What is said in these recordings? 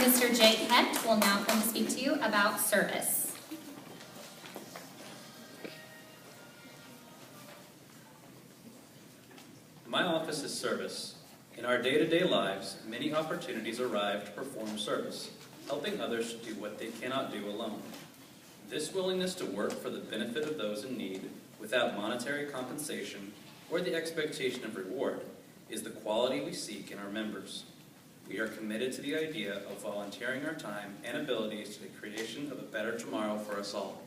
Mr. Jake Hecht will now come to speak to you about service. My office is service. In our day-to-day lives, many opportunities arrive to perform service, helping others to do what they cannot do alone. This willingness to work for the benefit of those in need without monetary compensation or the expectation of reward is the quality we seek in our members. We are committed to the idea of volunteering our time and abilities to the creation of a better tomorrow for us all.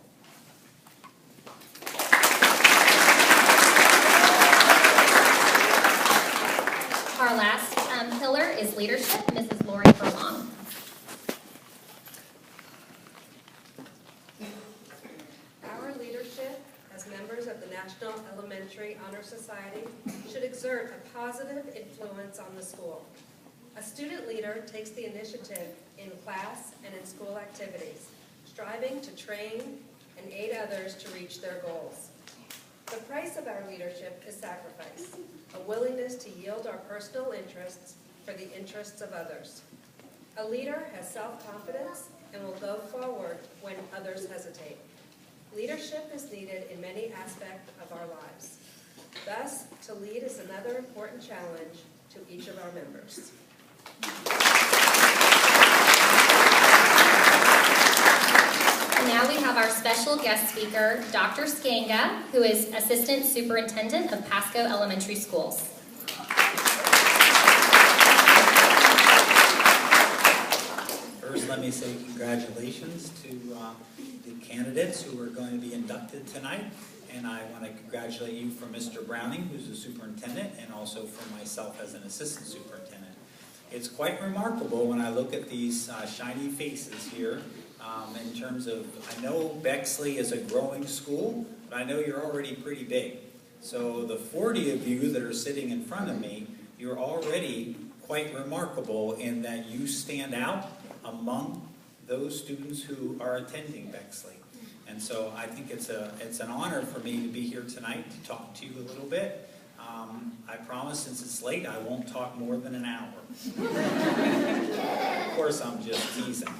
Our last pillar is leadership, Mrs. Lori Furlong. Our leadership as members of the National Elementary Honor Society should exert a positive influence on the school. A student leader takes the initiative in class and in school activities, striving to train and aid others to reach their goals. The price of our leadership is sacrifice, a willingness to yield our personal interests for the interests of others. A leader has self-confidence and will go forward when others hesitate. Leadership is needed in many aspects of our lives. Thus, to lead is another important challenge to each of our members. Now we have our special guest speaker, Dr. Skanga, who is Assistant Superintendent of Pasco Elementary Schools. First, let me say congratulations to the candidates who are going to be inducted tonight. And I want to congratulate you for Mr. Browning, who's the superintendent, and also for myself as an assistant superintendent. It's quite remarkable when I look at these shiny faces here in terms of, I know Bexley is a growing school, but I know you're already pretty big. So the 40 of you that are sitting in front of me, you're already quite remarkable in that you stand out among those students who are attending Bexley. And so I think it's an honor for me to be here tonight to talk to you a little bit. I promise, since it's late, I won't talk more than an hour. Of course, I'm just teasing.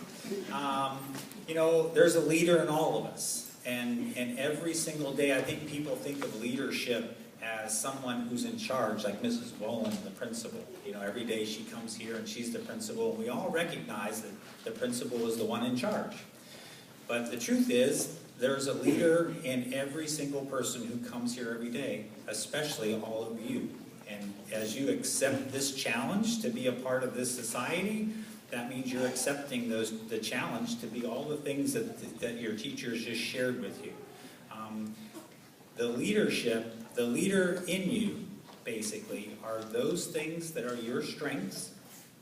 You know, there's a leader in all of us. And every single day, I think people think of leadership as someone who's in charge, like Mrs. Wolin, the principal. You know, every day she comes here and she's the principal. And we all recognize that the principal is the one in charge. But the truth is, there's a leader in every single person who comes here every day, especially all of you. And as you accept this challenge to be a part of this society, that means you're accepting the challenge to be all the things that your teachers just shared with you. The leader in you, basically, are those things that are your strengths,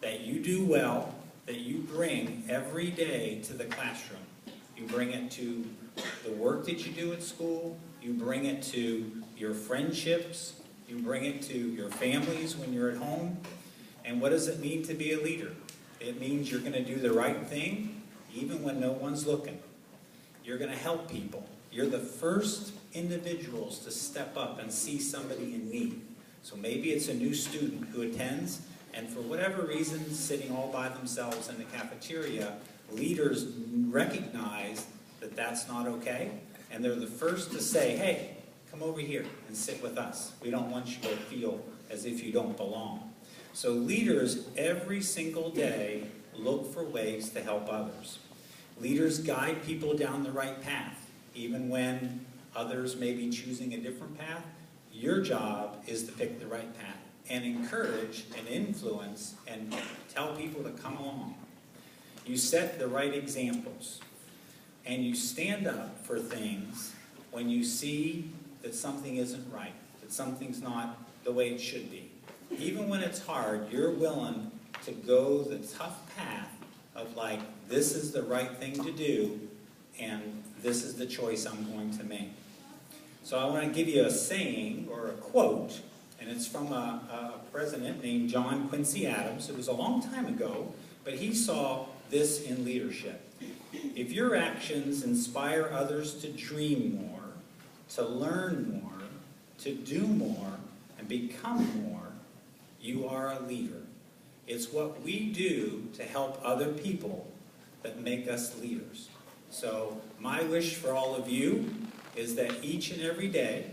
that you do well, that you bring every day to the classroom. You bring it to the work that you do at school. You bring it to your friendships. You bring it to your families when you're at home. And what does it mean to be a leader? It means you're going to do the right thing even when no one's looking. You're going to help people. You're the first individuals to step up and see somebody in need. So maybe it's a new student who attends, and for whatever reason, sitting all by themselves in the cafeteria, leaders recognize that that's not okay, and they're the first to say, hey, come over here and sit with us. We don't want you to feel as if you don't belong. So leaders every single day look for ways to help others. Leaders guide people down the right path, even when others may be choosing a different path. Your job is to pick the right path and encourage and influence and tell people to come along. You set the right examples, and you stand up for things when you see that something isn't right, that something's not the way it should be. Even when it's hard, you're willing to go the tough path of like, this is the right thing to do, and this is the choice I'm going to make. So I want to give you a saying or a quote, and it's from a president named John Quincy Adams. It was a long time ago, but he saw this in leadership. If your actions inspire others to dream more, to learn more, to do more, and become more, you are a leader. It's what we do to help other people that make us leaders. So my wish for all of you is that each and every day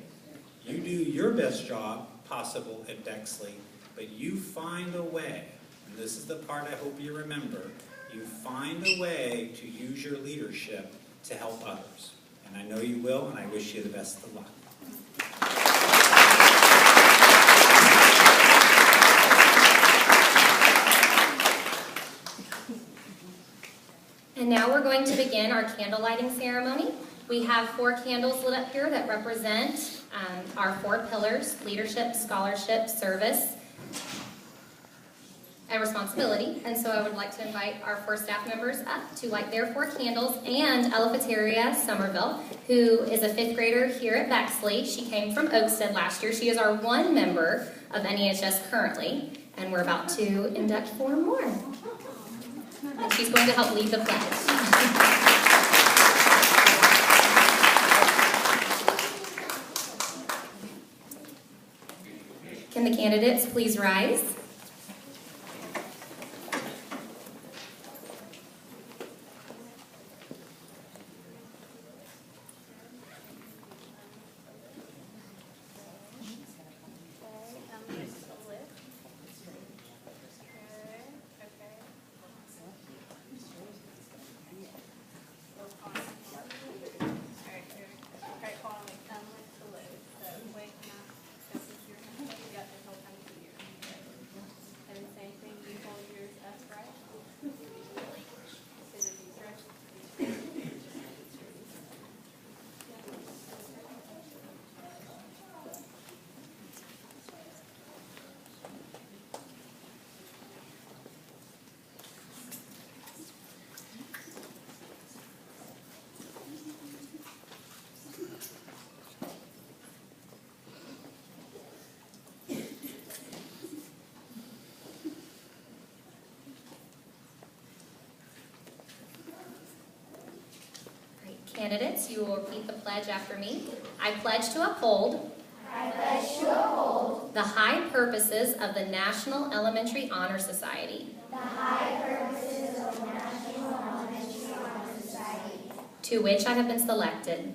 you do your best job possible at Bexley, but you find a way, and this is the part I hope you remember, you find a way to use your leadership to help others. And I know you will, and I wish you the best of luck. And now we're going to begin our candle lighting ceremony. We have 4 candles lit up here that represent our 4 pillars: leadership, scholarship, service, and responsibility. And so I would like to invite our 4 staff members up to light their 4 candles, and Elafateria Somerville, who is a 5th grader here at Bexley. She came from Oakstead last year. She is our 1 member of NEHS currently, and we're about to induct 4 more. And she's going to help lead the pledge. Can the candidates please rise? Candidates, you will repeat the pledge after me. I pledge to uphold the high purposes of the National Elementary Honor Society. To which I have been selected.